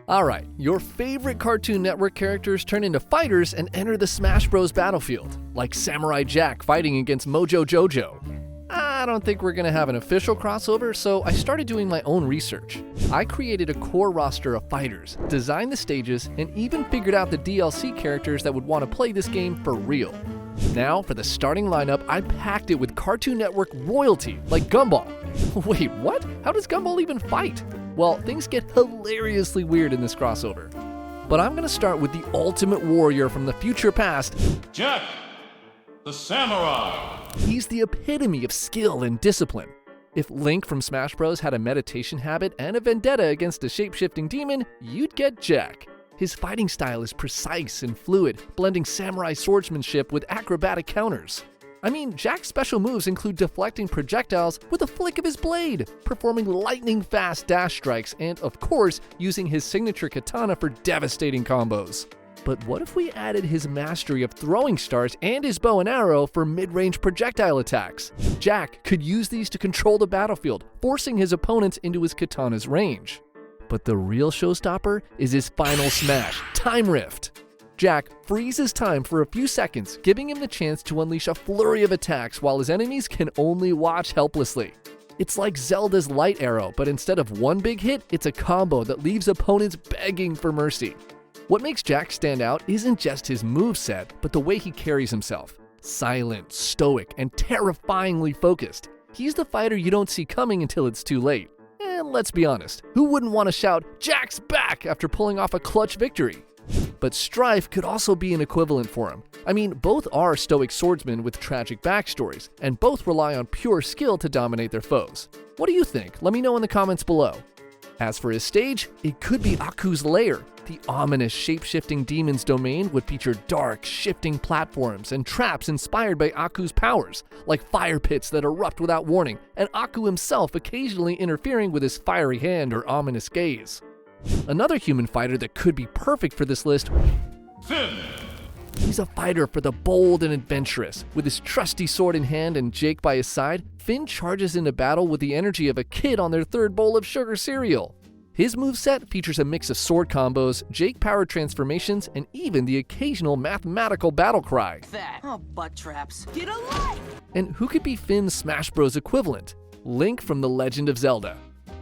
Alright, your favorite Cartoon Network characters turn into fighters and enter the Smash Bros. Battlefield, like Samurai Jack fighting against Mojo Jojo. I don't think we're gonna have an official crossover, so I started doing my own research. I created a core roster of fighters, designed the stages, and even figured out the DLC characters that would want to play this game for real. Now, for the starting lineup, I packed it with Cartoon Network royalty, like Gumball. Wait, what? How does Gumball even fight? Well, things get hilariously weird in this crossover. But I'm gonna start with the ultimate warrior from the future past, Jack, the samurai. He's the epitome of skill and discipline. If Link from Smash Bros. Had a meditation habit and a vendetta against a shape-shifting demon, you'd get Jack. His fighting style is precise and fluid, blending samurai swordsmanship with acrobatic counters. I mean, Jack's special moves include deflecting projectiles with a flick of his blade, performing lightning-fast dash strikes, and of course, using his signature katana for devastating combos. But what if we added his mastery of throwing stars and his bow and arrow for mid-range projectile attacks? Jack could use these to control the battlefield, forcing his opponents into his katana's range. But the real showstopper is his final smash, Time Rift. Jack freezes time for a few seconds, giving him the chance to unleash a flurry of attacks while his enemies can only watch helplessly. It's like Zelda's light arrow, but instead of one big hit, it's a combo that leaves opponents begging for mercy. What makes Jack stand out isn't just his moveset, but the way he carries himself. Silent, stoic, and terrifyingly focused. He's the fighter you don't see coming until it's too late. And let's be honest, who wouldn't want to shout, "Jack's back!" after pulling off a clutch victory? But Strife could also be an equivalent for him. I mean, both are stoic swordsmen with tragic backstories, and both rely on pure skill to dominate their foes. What do you think? Let me know in the comments below. As for his stage, it could be Aku's lair. The ominous shape-shifting demon's domain would feature dark, shifting platforms and traps inspired by Aku's powers, like fire pits that erupt without warning, and Aku himself occasionally interfering with his fiery hand or ominous gaze. Another human fighter that could be perfect for this list, Finn. He's a fighter for the bold and adventurous. With his trusty sword in hand and Jake by his side, Finn charges into battle with the energy of a kid on their third bowl of sugar cereal. His moveset features a mix of sword combos, Jake-powered transformations, and even the occasional mathematical battle cry. That. Oh, butt traps. Get a life! And who could be Finn's Smash Bros. Equivalent? Link from The Legend of Zelda.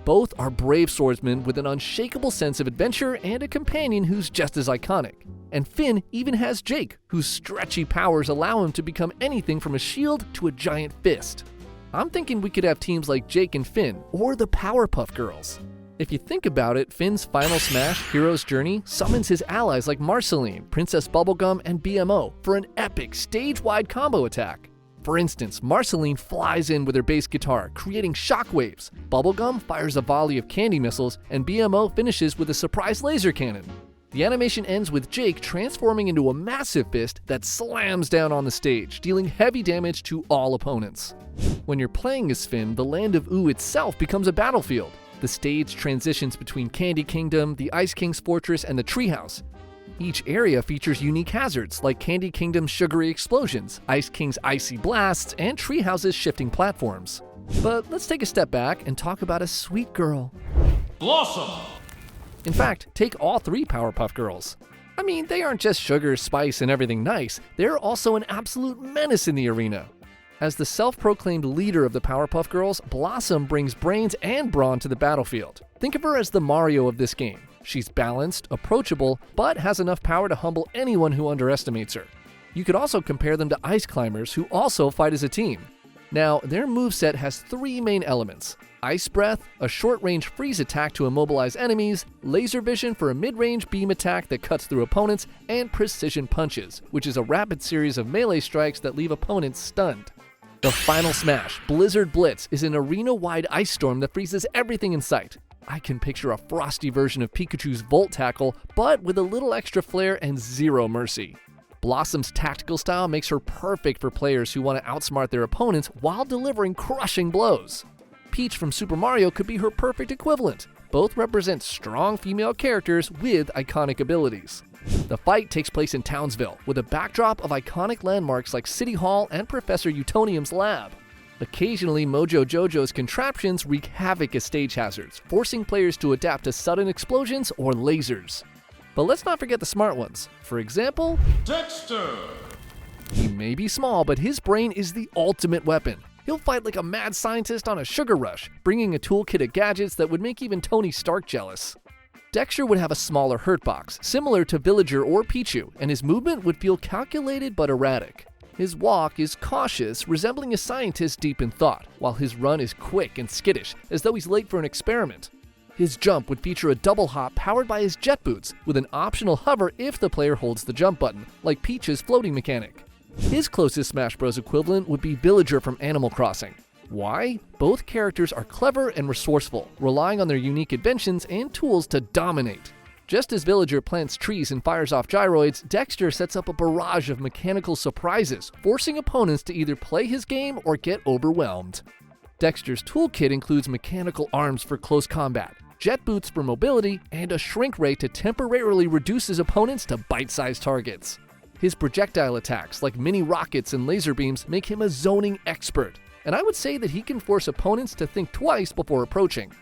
Both are brave swordsmen with an unshakable sense of adventure and a companion who's just as iconic. And Finn even has Jake, whose stretchy powers allow him to become anything from a shield to a giant fist. I'm thinking we could have teams like Jake and Finn, or the Powerpuff Girls. If you think about it, Finn's final smash, Hero's Journey, summons his allies like Marceline, Princess Bubblegum, and BMO for an epic stage-wide combo attack. For instance, Marceline flies in with her bass guitar, creating shockwaves. Bubblegum fires a volley of candy missiles, and BMO finishes with a surprise laser cannon. The animation ends with Jake transforming into a massive fist that slams down on the stage, dealing heavy damage to all opponents. When you're playing as Finn, the land of Ooo itself becomes a battlefield. The stage transitions between Candy Kingdom, the Ice King's Fortress, and the Treehouse. Each area features unique hazards like Candy Kingdom's sugary explosions, Ice King's icy blasts, and Treehouse's shifting platforms. But let's take a step back and talk about a sweet girl. Blossom. In fact, take all three Powerpuff Girls. I mean, they aren't just sugar, spice, and everything nice, they're also an absolute menace in the arena. As the self-proclaimed leader of the Powerpuff Girls, Blossom brings brains and brawn to the battlefield. Think of her as the Mario of this game. She's balanced, approachable, but has enough power to humble anyone who underestimates her. You could also compare them to Ice Climbers, who also fight as a team. Now, their moveset has three main elements: Ice Breath, a short-range freeze attack to immobilize enemies, Laser Vision for a mid-range beam attack that cuts through opponents, and Precision Punches, which is a rapid series of melee strikes that leave opponents stunned. The final smash, Blizzard Blitz, is an arena-wide ice storm that freezes everything in sight. I can picture a frosty version of Pikachu's Volt Tackle, but with a little extra flair and zero mercy. Blossom's tactical style makes her perfect for players who want to outsmart their opponents while delivering crushing blows. Peach from Super Mario could be her perfect equivalent. Both represent strong female characters with iconic abilities. The fight takes place in Townsville, with a backdrop of iconic landmarks like City Hall and Professor Utonium's lab. Occasionally, Mojo Jojo's contraptions wreak havoc as stage hazards, forcing players to adapt to sudden explosions or lasers. But let's not forget the smart ones. For example, Dexter. he may be small, but his brain is the ultimate weapon. He'll fight like a mad scientist on a sugar rush, bringing a toolkit of gadgets that would make even Tony Stark jealous. Dexter would have a smaller hurt box, similar to Villager or Pichu, and his movement would feel calculated but erratic. His walk is cautious, resembling a scientist deep in thought, while his run is quick and skittish, as though he's late for an experiment. His jump would feature a double hop powered by his jet boots, with an optional hover if the player holds the jump button, like Peach's floating mechanic. His closest Smash Bros. Equivalent would be Villager from Animal Crossing. Why? Both characters are clever and resourceful, relying on their unique inventions and tools to dominate. Just as Villager plants trees and fires off gyroids, Dexter sets up a barrage of mechanical surprises, forcing opponents to either play his game or get overwhelmed. Dexter's toolkit includes mechanical arms for close combat, jet boots for mobility, and a shrink ray to temporarily reduce his opponents to bite-sized targets. His projectile attacks, like mini rockets and laser beams, make him a zoning expert, and I would say that he can force opponents to think twice before approaching.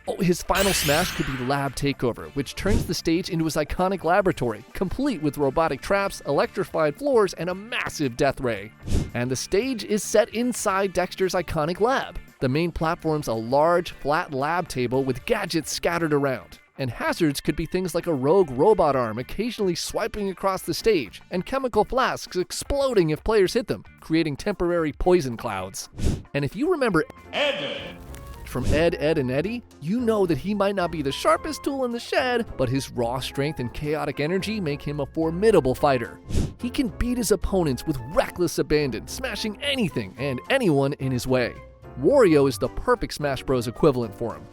Oh, his final smash could be Lab Takeover, which turns the stage into his iconic laboratory, complete with robotic traps, electrified floors, and a massive death ray. And the stage is set inside Dexter's iconic lab. The main platform's a large, flat lab table with gadgets scattered around. And hazards could be things like a rogue robot arm occasionally swiping across the stage, and chemical flasks exploding if players hit them, creating temporary poison clouds. And if you remember Ed. from Ed, Ed, and Eddie, you know that he might not be the sharpest tool in the shed, but his raw strength and chaotic energy make him a formidable fighter. He can beat his opponents with reckless abandon, smashing anything and anyone in his way. Wario is the perfect Smash Bros. Equivalent for him.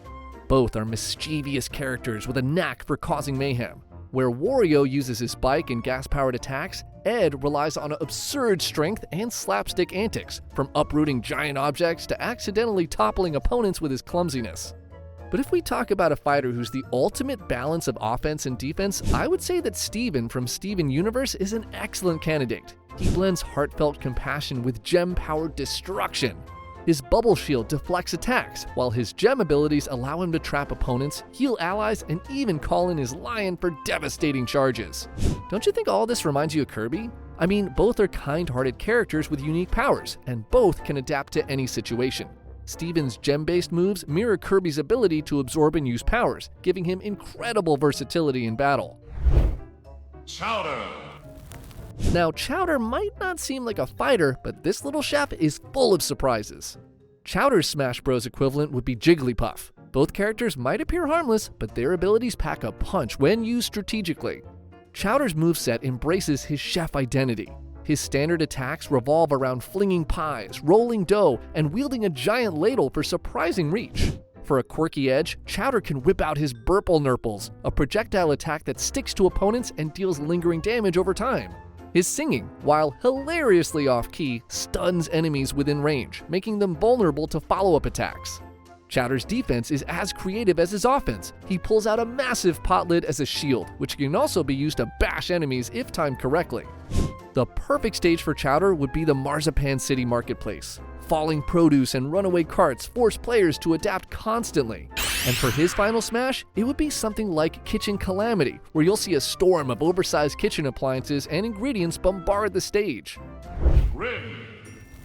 Both are mischievous characters with a knack for causing mayhem. Where Wario uses his bike and gas-powered attacks, Ed relies on absurd strength and slapstick antics, from uprooting giant objects to accidentally toppling opponents with his clumsiness. But if we talk about a fighter who's the ultimate balance of offense and defense, I would say that Steven from Steven Universe is an excellent candidate. He blends heartfelt compassion with gem-powered destruction. His bubble shield deflects attacks, while his gem abilities allow him to trap opponents, heal allies, and even call in his lion for devastating charges. Don't you think all this reminds you of Kirby? I mean, both are kind-hearted characters with unique powers, and both can adapt to any situation. Steven's gem-based moves mirror Kirby's ability to absorb and use powers, giving him incredible versatility in battle. Chowder. Now, Chowder might not seem like a fighter, but this little chef is full of surprises. Chowder's Smash Bros. Equivalent would be Jigglypuff. Both characters might appear harmless, but their abilities pack a punch when used strategically. Chowder's moveset embraces his chef identity. His standard attacks revolve around flinging pies, rolling dough, and wielding a giant ladle for surprising reach. For a quirky edge, Chowder can whip out his Burple Nurples, a projectile attack that sticks to opponents and deals lingering damage over time. His singing, while hilariously off-key, stuns enemies within range, making them vulnerable to follow-up attacks. Chowder's defense is as creative as his offense. He pulls out a massive pot lid as a shield, which can also be used to bash enemies if timed correctly. The perfect stage for Chowder would be the Marzipan City Marketplace. Falling produce and runaway carts force players to adapt constantly. And for his final smash, it would be something like Kitchen Calamity, where you'll see a storm of oversized kitchen appliances and ingredients bombard the stage. Grim.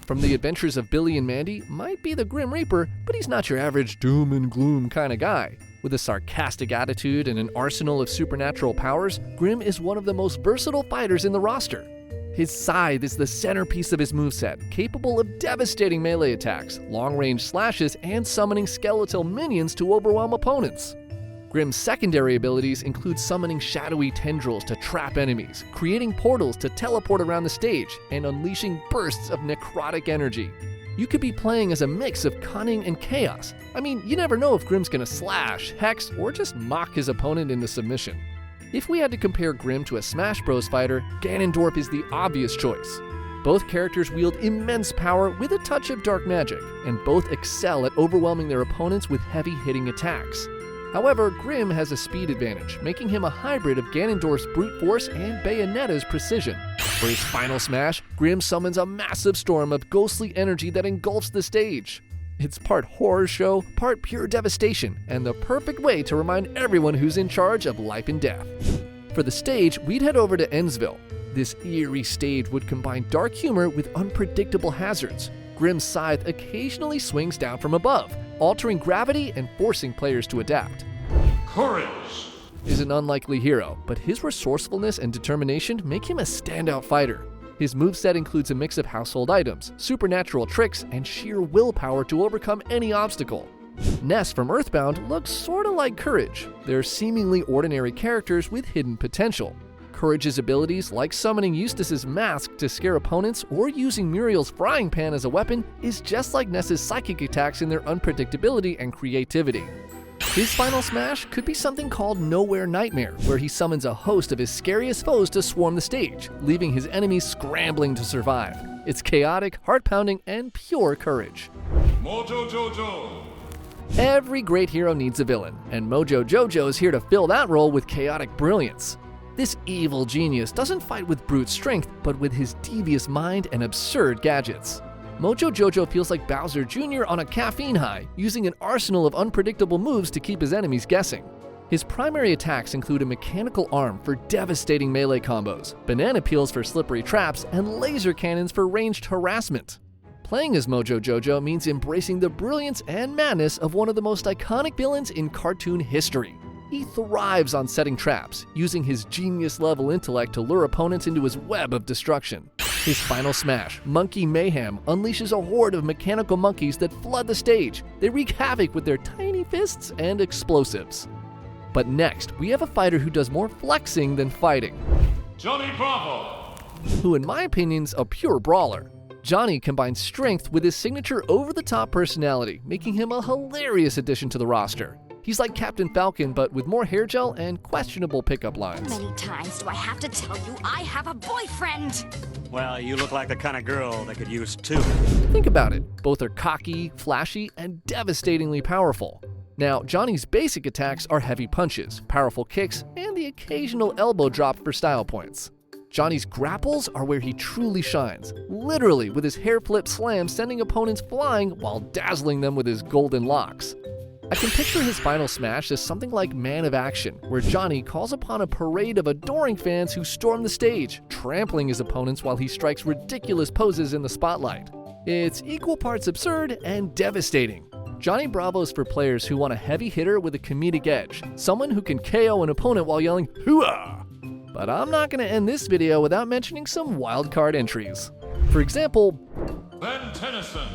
From the Adventures of Billy and Mandy might be the Grim Reaper, but he's not your average doom and gloom kind of guy. With a sarcastic attitude and an arsenal of supernatural powers, Grim is one of the most versatile fighters in the roster. His scythe is the centerpiece of his moveset, capable of devastating melee attacks, long-range slashes, and summoning skeletal minions to overwhelm opponents. Grim's secondary abilities include summoning shadowy tendrils to trap enemies, creating portals to teleport around the stage, and unleashing bursts of necrotic energy. You could be playing as a mix of cunning and chaos. I mean, you never know if Grim's gonna slash, hex, or just mock his opponent into submission. If we had to compare Grim to a Smash Bros. Fighter, Ganondorf is the obvious choice. Both characters wield immense power with a touch of dark magic, and both excel at overwhelming their opponents with heavy-hitting attacks. However, Grimm has a speed advantage, making him a hybrid of Ganondorf's brute force and Bayonetta's precision. For his final smash, Grimm summons a massive storm of ghostly energy that engulfs the stage. It's part horror show, part pure devastation, and the perfect way to remind everyone who's in charge of life and death. For the stage, we'd head over to Ennsville. This eerie stage would combine dark humor with unpredictable hazards. Grimm's scythe occasionally swings down from above, altering gravity and forcing players to adapt. Courage. Is an unlikely hero, but his resourcefulness and determination make him a standout fighter. His moveset includes a mix of household items, supernatural tricks, and sheer willpower to overcome any obstacle. Ness from Earthbound looks sorta like Courage. They're seemingly ordinary characters with hidden potential. Courage's abilities, like summoning Eustace's mask to scare opponents or using Muriel's frying pan as a weapon, is just like Ness's psychic attacks in their unpredictability and creativity. His final smash could be something called Nowhere Nightmare, where he summons a host of his scariest foes to swarm the stage, leaving his enemies scrambling to survive. It's chaotic, heart-pounding, and pure courage. Mojo Jojo. Every great hero needs a villain, and Mojo Jojo is here to fill that role with chaotic brilliance. This evil genius doesn't fight with brute strength, but with his devious mind and absurd gadgets. Mojo Jojo feels like Bowser Jr. on a caffeine high, using an arsenal of unpredictable moves to keep his enemies guessing. His primary attacks include a mechanical arm for devastating melee combos, banana peels for slippery traps, and laser cannons for ranged harassment. Playing as Mojo Jojo means embracing the brilliance and madness of one of the most iconic villains in cartoon history. He thrives on setting traps, using his genius-level intellect to lure opponents into his web of destruction. His final smash, Monkey Mayhem, unleashes a horde of mechanical monkeys that flood the stage. They wreak havoc with their tiny fists and explosives. But next, we have a fighter who does more flexing than fighting. Johnny Bravo. Who in my opinion's a pure brawler. Johnny combines strength with his signature over-the-top personality, making him a hilarious addition to the roster. He's like Captain Falcon, but with more hair gel and questionable pickup lines. How many times do I have to tell you I have a boyfriend? Well, you look like the kind of girl that could use two. Think about it. Both are cocky, flashy, and devastatingly powerful. Now, Johnny's basic attacks are heavy punches, powerful kicks, and the occasional elbow drop for style points. Johnny's grapples are where he truly shines, literally with his hair flip slam sending opponents flying while dazzling them with his golden locks. I can picture his final smash as something like Man of Action, where Johnny calls upon a parade of adoring fans who storm the stage, trampling his opponents while he strikes ridiculous poses in the spotlight. It's equal parts absurd and devastating. Johnny Bravo is for players who want a heavy hitter with a comedic edge, someone who can KO an opponent while yelling, "Hooah!" But I'm not going to end this video without mentioning some wildcard entries. For example, Ben Tennyson.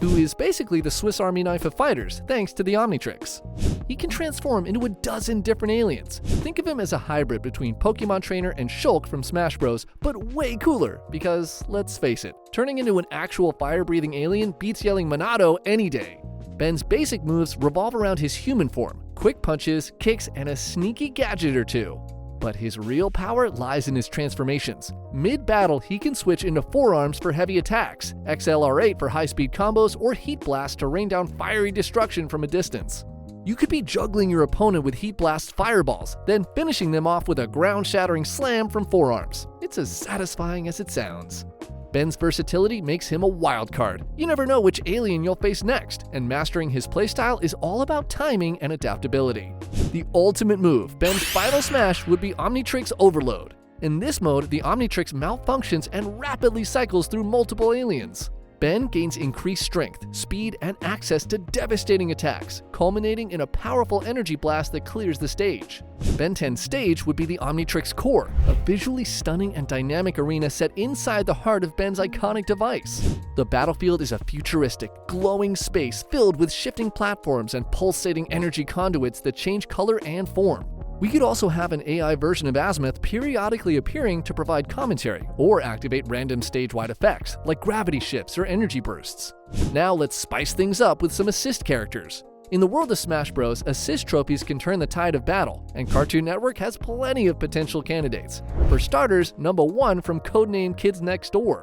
who is basically the Swiss Army knife of fighters, thanks to the Omnitrix. He can transform into a dozen different aliens. Think of him as a hybrid between Pokemon Trainer and Shulk from Smash Bros, but way cooler, because let's face it, turning into an actual fire-breathing alien beats yelling Monado any day. Ben's basic moves revolve around his human form, quick punches, kicks, and a sneaky gadget or two. But his real power lies in his transformations. Mid-battle, he can switch into forearms for heavy attacks, XLR8 for high-speed combos, or Heat Blast to rain down fiery destruction from a distance. You could be juggling your opponent with Heat Blast fireballs, then finishing them off with a ground-shattering slam from forearms. It's as satisfying as it sounds. Ben's versatility makes him a wild card. You never know which alien you'll face next, and mastering his playstyle is all about timing and adaptability. The ultimate move, Ben's final smash, would be Omnitrix Overload. In this mode, the Omnitrix malfunctions and rapidly cycles through multiple aliens. Ben gains increased strength, speed, and access to devastating attacks, culminating in a powerful energy blast that clears the stage. Ben 10's stage would be the Omnitrix Core, a visually stunning and dynamic arena set inside the heart of Ben's iconic device. The battlefield is a futuristic, glowing space filled with shifting platforms and pulsating energy conduits that change color and form. We could also have an AI version of Azimuth periodically appearing to provide commentary or activate random stage-wide effects, like gravity shifts or energy bursts. Now let's spice things up with some assist characters. In the world of Smash Bros., assist trophies can turn the tide of battle, and Cartoon Network has plenty of potential candidates. For starters, number 1 from codename Kids Next Door.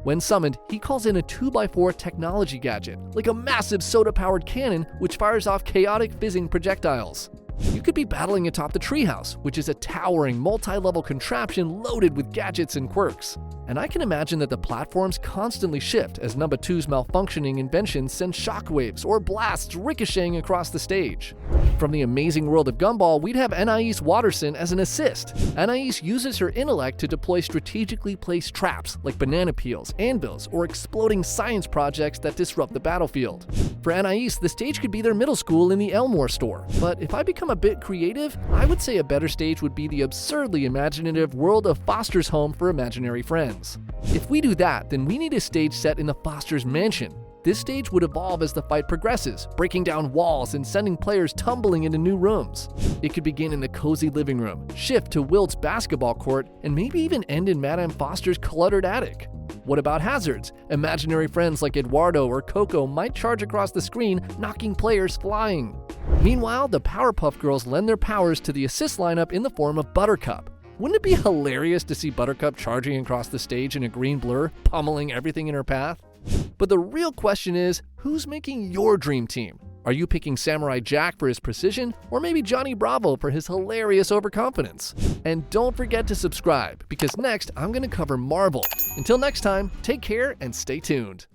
When summoned, he calls in a 2x4 technology gadget, like a massive soda-powered cannon which fires off chaotic fizzing projectiles. You could be battling atop the treehouse, which is a towering, multi-level contraption loaded with gadgets and quirks. And I can imagine that the platforms constantly shift as number 2's malfunctioning inventions send shockwaves or blasts ricocheting across the stage. From the amazing world of Gumball, we'd have Anais Watterson as an assist. Anais uses her intellect to deploy strategically placed traps like banana peels, anvils, or exploding science projects that disrupt the battlefield. For Anais, the stage could be their middle school in the Elmore store. But if I become a bit creative, I would say a better stage would be the absurdly imaginative world of Foster's Home for Imaginary Friends. If we do that, then we need a stage set in the Foster's mansion. This stage would evolve as the fight progresses, breaking down walls and sending players tumbling into new rooms. It could begin in the cozy living room, shift to Wilt's basketball court, and maybe even end in Madame Foster's cluttered attic. What about hazards? Imaginary friends like Eduardo or Coco might charge across the screen, knocking players flying. Meanwhile, the Powerpuff Girls lend their powers to the assist lineup in the form of Buttercup. Wouldn't it be hilarious to see Buttercup charging across the stage in a green blur, pummeling everything in her path? But the real question is, who's making your dream team? Are you picking Samurai Jack for his precision, or maybe Johnny Bravo for his hilarious overconfidence? And don't forget to subscribe, because next I'm going to cover Marvel. Until next time, take care and stay tuned.